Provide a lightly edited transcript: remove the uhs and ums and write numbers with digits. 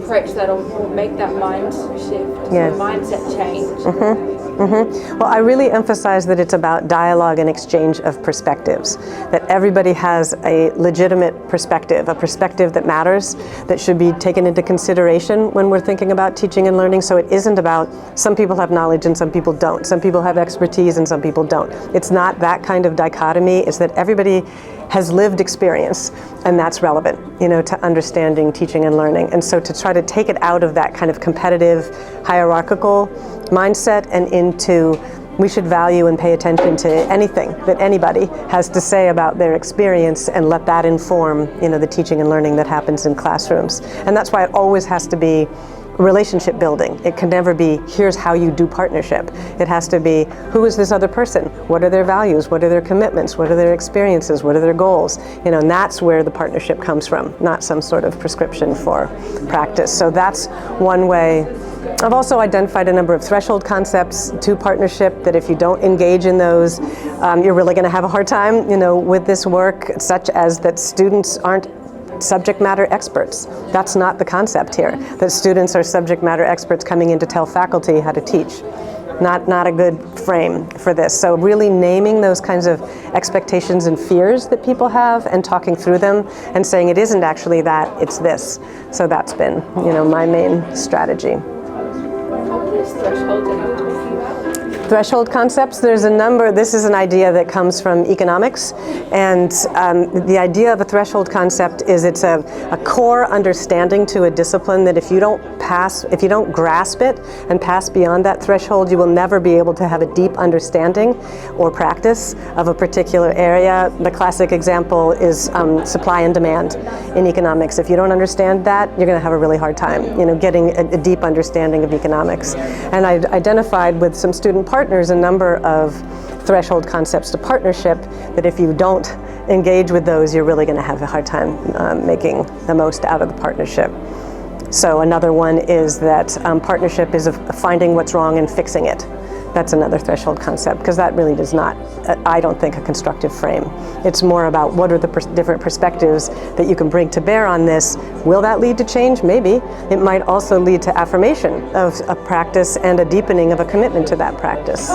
approach that'll make that mind shift, Yes. mindset change. Well, I really emphasize that it's about dialogue and exchange of perspectives, that everybody has a legitimate perspective, a perspective that matters, that should be taken into consideration when we're thinking about teaching and learning. So it isn't about some people have knowledge and some people don't. Some people have expertise and some people don't. It's not that kind of dichotomy. It's that everybody has lived experience, and that's relevant, to understanding teaching and learning. And so to try to take it out of that kind of competitive, hierarchical mindset and into we should value and pay attention to anything that anybody has to say about their experience and let that inform, the teaching and learning that happens in classrooms. And that's why it always has to be relationship building. It can never be, here's how you do partnership. It has to be, who is this other person? What are their values? What are their commitments? What are their experiences? What are their goals? And that's where the partnership comes from, not some sort of prescription for practice. So that's one way. I've also identified a number of threshold concepts to partnership that if you don't engage in those, you're really going to have a hard time, with this work, such as that students aren't subject matter experts. That's not the concept here, that students are subject matter experts coming in to tell faculty how to teach. Not a good frame for this. So really naming those kinds of expectations and fears that people have and talking through them and saying it isn't actually that, it's this. So that's been, my main strategy. Threshold concepts, there's a number. This is an idea that comes from economics, and the idea of a threshold concept is it's a core understanding to a discipline that if you don't grasp it and pass beyond that threshold, you will never be able to have a deep understanding or practice of a particular area. The classic example is supply and demand in economics. If you don't understand that, you're going to have a really hard time, getting a deep understanding of economics. And I identified with some student partners a number of threshold concepts to partnership that if you don't engage with those, you're really going to have a hard time making the most out of the partnership. So another one is that partnership is finding what's wrong and fixing it. That's another threshold concept, because that really does not, I don't think, a constructive frame. It's more about what are the different perspectives that you can bring to bear on this. Will that lead to change? Maybe. It might also lead to affirmation of a practice and a deepening of a commitment to that practice.